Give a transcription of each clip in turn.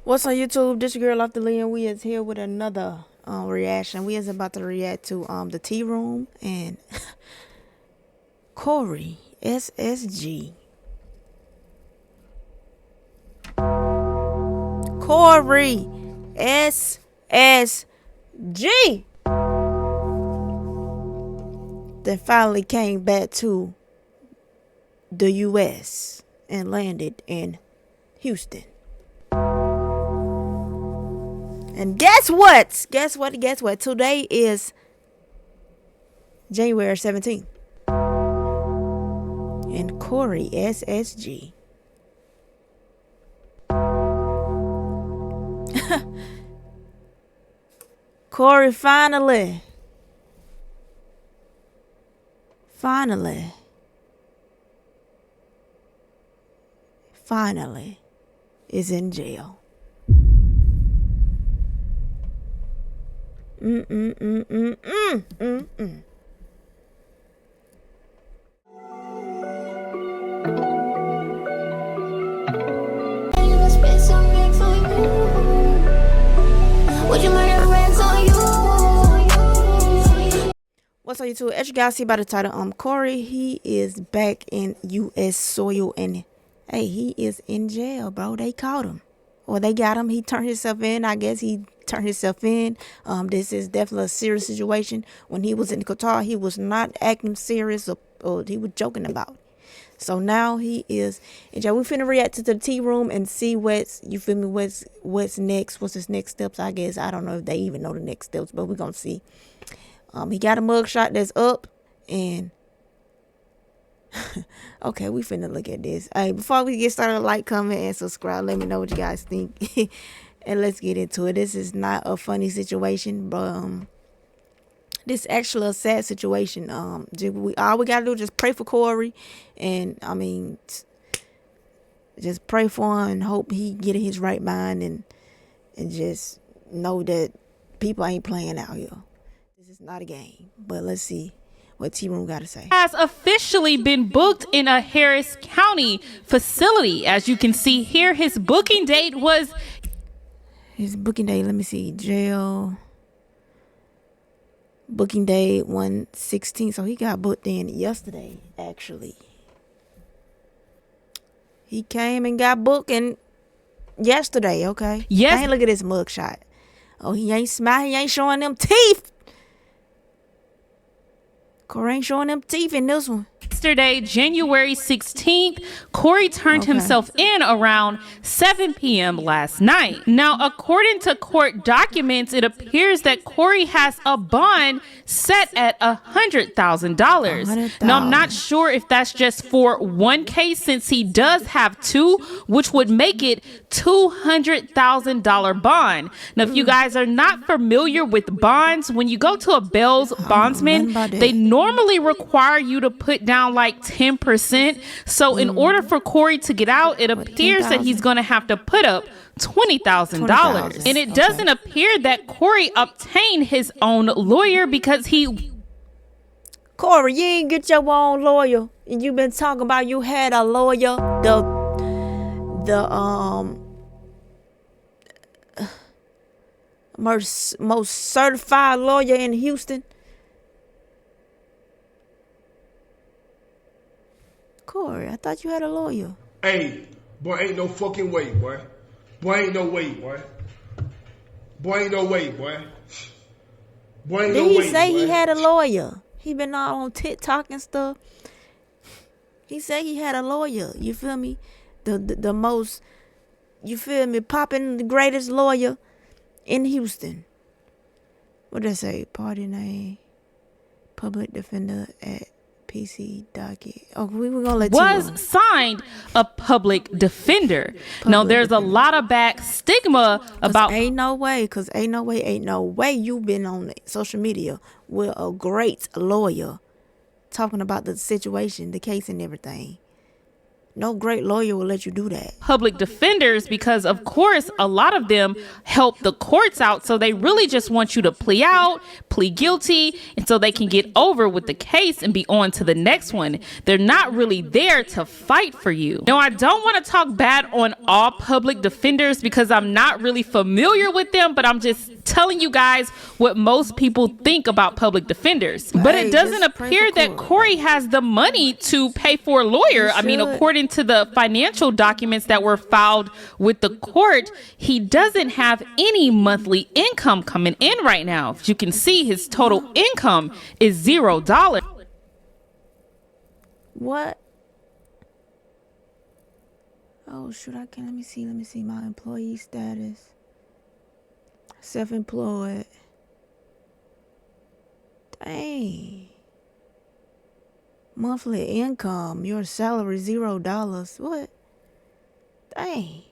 What's on YouTube? This your girl off the Lee, and we is here with another reaction. We is about to react to the Tea Room and Corey SSG. Corey SSG. Then finally came back to the U.S. and landed in Houston. And guess what? Guess what? Today is January 17th. And Corey SSG. Corey finally is in jail. What's on YouTube? As you guys see by the title, Corey, he is back in U.S. soil, and hey, he is in jail, bro. They caught him, or they got him. He turned himself in. I guess he turned himself in. This is definitely a serious situation. When he was in Qatar, he was not acting serious, or he was joking about it. So now he is in jail. We finna react to the Tea Room and see what's next. What's his next steps? I guess I don't know if they even know the next steps, but we're gonna see. He got a mugshot that's up, and okay, we finna look at this. Hey, before we get started, like, comment, and subscribe. Let me know what you guys think, and let's get into it. This is not a funny situation, but this is actually a sad situation. All we gotta do is just pray for Corey, and I mean, just pray for him and hope he get in his right mind, and just know that people ain't playing out here. This is not a game, but let's see what Tea Room got to say. Has officially been booked in a Harris County facility. As you can see here, his booking date was... His booking date, let me see, jail. Booking date 1/16, so he got booked in yesterday, actually. He came and got booked yesterday, okay? Yes. Hey, look at this mugshot. Oh, he ain't smiling, he ain't showing them teeth. Corey ain't showing them teeth in this one. Yesterday, January 16th, Corey turned himself in around 7 p.m. last night. Now, according to court documents, it appears that Corey has a bond set at $100,000. Now, I'm not sure if that's just for one case, since he does have two, which would make it $200,000 bond. Now, if you guys are not familiar with bonds, when you go to a bail's bondsman, they normally require you to put down like 10%. So in order for Corey to get out, it appears that he's going to have to put up $20,000. And it doesn't appear that Corey obtained his own lawyer, because Corey, you ain't get your own lawyer. And you've been talking about you had a lawyer. The most certified lawyer in Houston. Corey, I thought you had a lawyer. Hey, boy, ain't no fucking way, boy. Boy, ain't no way, boy. Boy, ain't no way, boy. Boy, ain't no way, Did he say boy. he had a lawyer? He been all on TikTok and stuff. He said he had a lawyer. You feel me? The most, you feel me, popping, the greatest lawyer in Houston. What did I say? Party name, public defender at PC docket. Oh, we were gonna let you was know. Signed a public defender. Now, there's a lot of back stigma about... Ain't no way you been on social media with a great lawyer talking about the situation, the case, and everything. No great lawyer will let you do that. Public defenders, because of course a lot of them help the courts out, so they really just want you to plea plead guilty and so they can get over with the case and be on to the next one. They're not really there to fight for you. Now, I don't want to talk bad on all public defenders because I'm not really familiar with them, but I'm just telling you guys what most people think about public defenders. But it doesn't appear that Corey has the money to pay for a lawyer. I mean, according to the financial documents that were filed with the court, he doesn't have any monthly income coming in right now. As you can see, his total income is $0. What? Oh shoot, I can't. Let me see my employee status. Self-employed. Dang. Monthly income, your salary $0. What? Dang.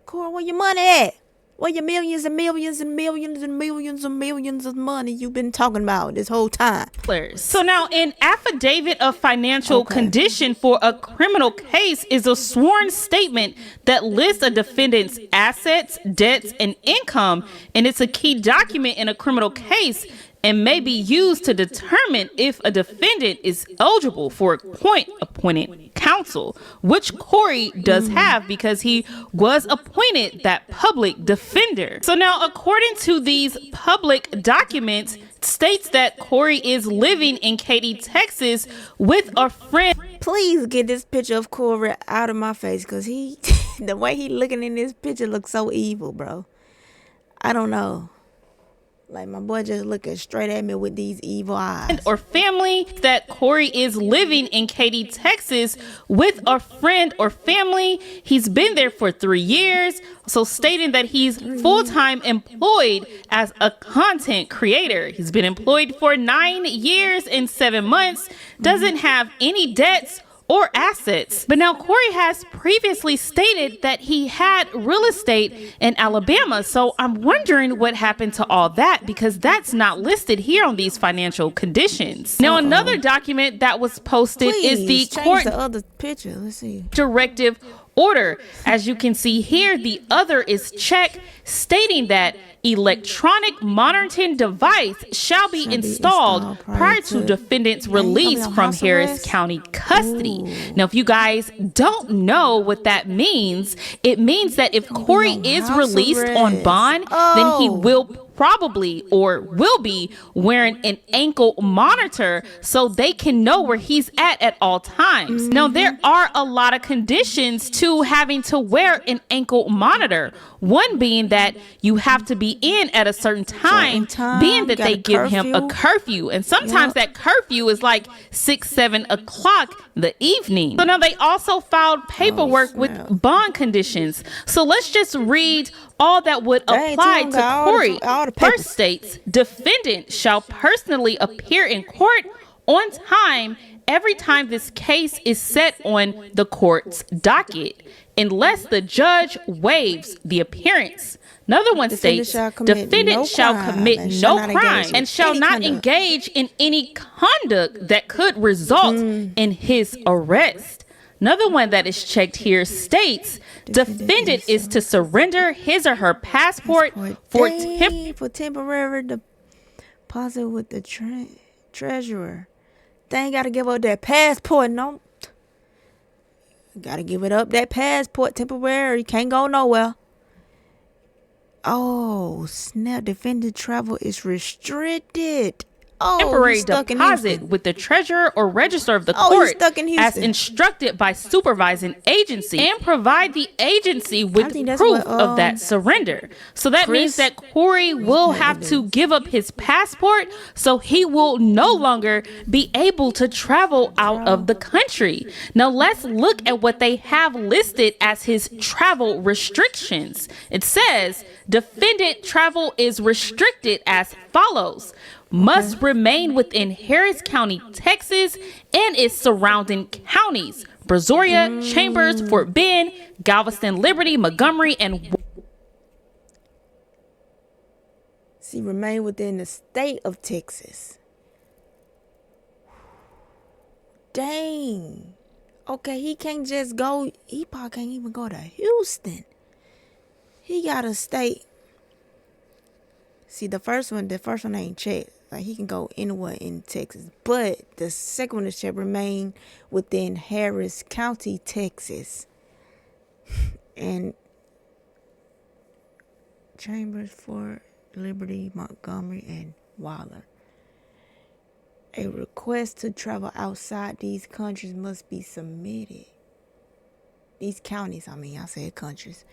Corey, where your money at? Where your millions and millions and millions and millions and millions of money you've been talking about this whole time? So now, an affidavit of financial condition for a criminal case is a sworn statement that lists a defendant's assets, debts, and income, and it's a key document in a criminal case and may be used to determine if a defendant is eligible for court-appointed counsel, which Corey does have because he was appointed that public defender. So now, according to these public documents, it states that Corey is living in Katy, Texas with a friend. Please get this picture of Corey out of my face, because the way he looking in this picture looks so evil, bro. I don't know. Like, my boy just looking straight at me with these evil eyes. Or family, that Corey is living in Katy, Texas with a friend or family. He's been there for 3 years. So stating that he's full-time employed as a content creator. He's been employed for 9 years and 7 months, doesn't have any debts or assets. But now Corey has previously stated that he had real estate in Alabama. So I'm wondering what happened to all that, because that's not listed here on these financial conditions. Now, another document that was posted is the court the other picture. Let's see. Directive order. As you can see here, the other is checked, stating that electronic monitoring device shall be installed prior to defendant's release from Harris County custody. Now, if you guys don't know what that means, it means that if Corey is released on bond, then he will probably or will be wearing an ankle monitor so they can know where he's at all times. Now, there are a lot of conditions to having to wear an ankle monitor. One being that you have to be in at a certain time, being that they give him a curfew. And sometimes that curfew is like 6, 7 o'clock in the evening. So now they also filed paperwork with bond conditions. So let's just read all that would apply to Corey. First states, defendant shall personally appear in court on time every time this case is set on the court's docket, unless the judge waives the appearance. Another one states, defendant shall commit no crime and shall not engage in any conduct that could result in his arrest. Another one that is checked here states, defendant is to surrender his or her passport for temporary deposit with the treasurer. They ain't got to give up that passport, no. Got to give it up, that passport, temporary. Can't go nowhere. Oh, snap. Defendant travel is restricted. Temporary deposit with the treasurer or register of the court as instructed by supervising agency, and provide the agency with proof of that surrender. So that means that Corey will have to give up his passport, so he will no longer be able to travel out of the country. Now let's look at what they have listed as his travel restrictions. It says defendant travel is restricted as follows. Must remain within Harris County, Texas, and its surrounding counties: Brazoria, Chambers, Fort Bend, Galveston, Liberty, Montgomery, and remain within the state of Texas. Dang. Okay, he can't just go. He probably can't even go to Houston. He got to stay. See, the first one ain't checked. Like, he can go anywhere in Texas. But the second one shall remain within Harris County, Texas. And Chambers, Fort Liberty, Montgomery, and Waller. A request to travel outside these countries must be submitted. These counties, I said countries.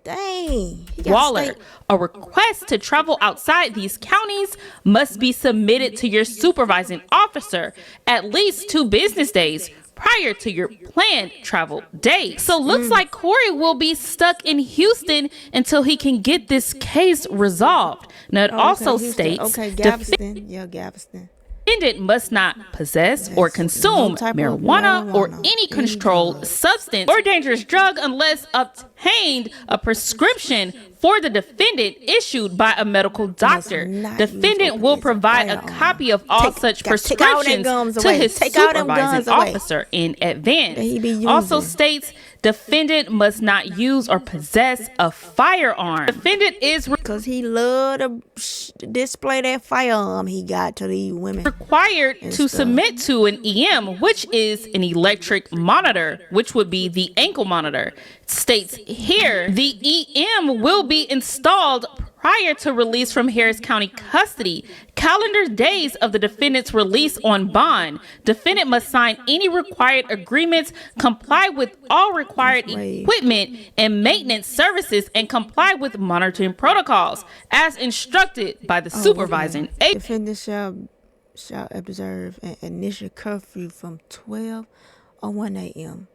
Dang. Waller, a request to travel outside these counties must be submitted to your supervising officer at least 2 business days prior to your planned travel date. So looks like Corey will be stuck in Houston until he can get this case resolved. Now it also states Galveston. Galveston. defendant must not possess or consume marijuana or any controlled substance or dangerous drug unless obtained a prescription for the defendant issued by a medical doctor. Defendant will provide a copy of all such prescriptions to his supervising officer in advance. Also states defendant must not use or possess a firearm. Defendant is because he loved to display that firearm he got to these women. Required to submit to an EM, which is an electric monitor, which would be the ankle monitor. States here the EM will be installed prior to release from Harris County custody. Calendar days of the defendant's release on bond. Defendant must sign any required agreements, comply with all required equipment and maintenance services, and comply with monitoring protocols as instructed by the supervising agent. Defendant shall observe an initial curfew from 12:01 a.m.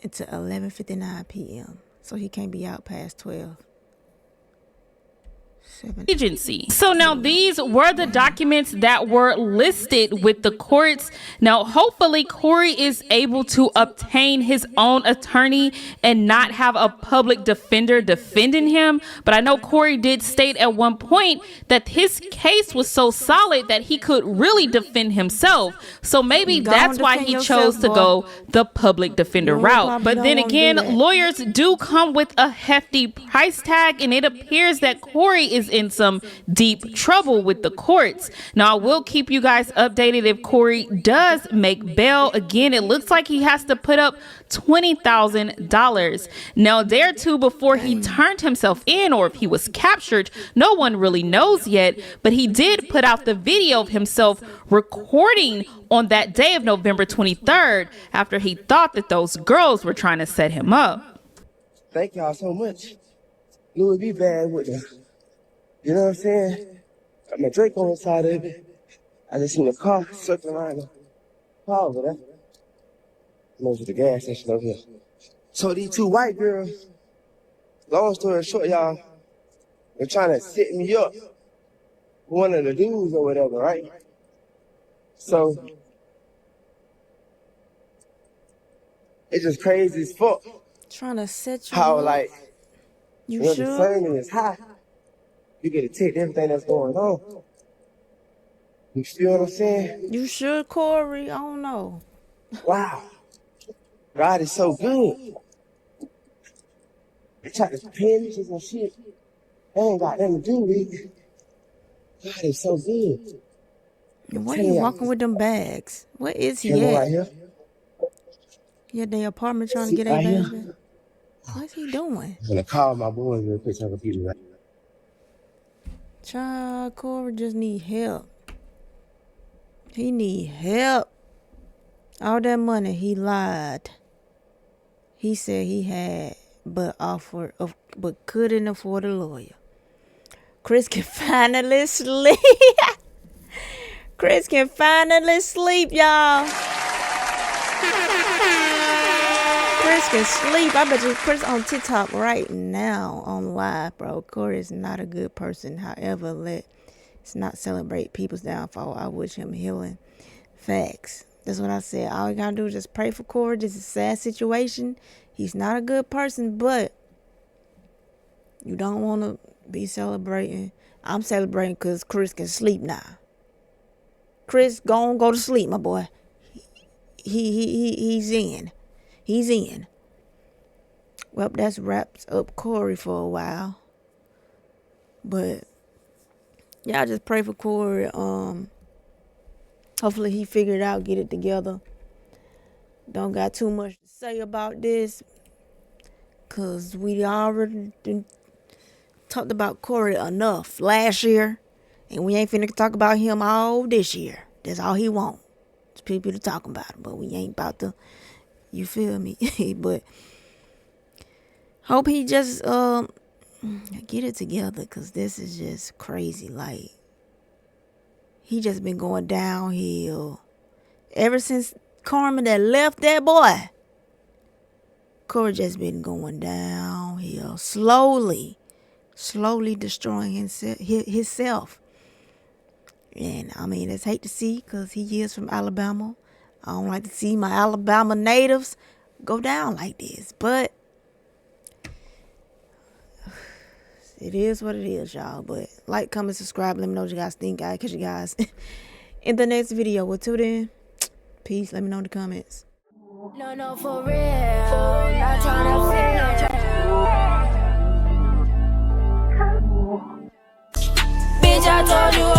until 11:59 p.m. So he can't be out past 12. Agency. So now these were the documents that were listed with the courts. Now hopefully Corey is able to obtain his own attorney and not have a public defender defending him. But I know Corey did state at one point that his case was so solid that he could really defend himself. So maybe that's why he chose to go the public defender route. But then again, lawyers do come with a hefty price tag, and it appears that Corey is in some deep trouble with the courts. Now, I will keep you guys updated if Corey does make bail. Again, it looks like he has to put up $20,000. Now, there too, before he turned himself in or if he was captured, no one really knows yet, but he did put out the video of himself recording on that day of November 23rd after he thought that those girls were trying to set him up. Thank y'all so much. Louis be bad with them. You know what I'm saying? Got my drink on the side of it. I just seen a car circling around the car over there. Most of the gas station over here. So these 2 white girls, long story short, y'all, they're trying to set me up with one of the dudes or whatever, right? So it's just crazy as fuck. Trying to set you how up. Like you when sure? the discernment is high, you get to take everything that's going on. You feel what I'm saying? You sure, Corey? I don't know. Wow. God is so good. They try to pin me and shit. They ain't got nothing to do with it. God is so good. And why are you walking with them bags? What is he at? Right here. He at their apartment trying to get their bags back? What's he doing? I'm gonna call my boys real quick so I can feed you right. Child, Corey just need help. He need help. All that money, he lied. He said he had, but couldn't afford a lawyer. Chris can finally sleep. Chris can finally sleep, y'all. Chris can sleep. I bet you Chris on TikTok right now on live, bro. Corey is not a good person. However, let's not celebrate people's downfall. I wish him healing. Facts. That's what I said. All you gotta do is just pray for Corey. This is a sad situation. He's not a good person, but you don't want to be celebrating. I'm celebrating because Chris can sleep now. Chris, go to sleep, my boy. He's in. He's in. Well, that's wraps up Corey for a while. But Y'all just pray for Corey. Hopefully he figure it out, get it together. Don't got too much to say about this, cause we already talked about Corey enough last year, and we ain't finna talk about him all this year. That's all he want. It's people to talk about him, but we ain't about to. You feel me? But hope he just get it together, cause this is just crazy. Like, he just been going downhill ever since Carmen that left that boy. Corey just been going downhill, slowly destroying himself. And I mean, it's hate to see, because he is from Alabama. I don't like to see my Alabama natives go down like this, but it is what it is, y'all. But like, comment, subscribe. Let me know what you guys think. I'll catch you guys in the next video. Well, till then, peace. Let me know in the comments. No, for real. Not trying to Bitch, I told you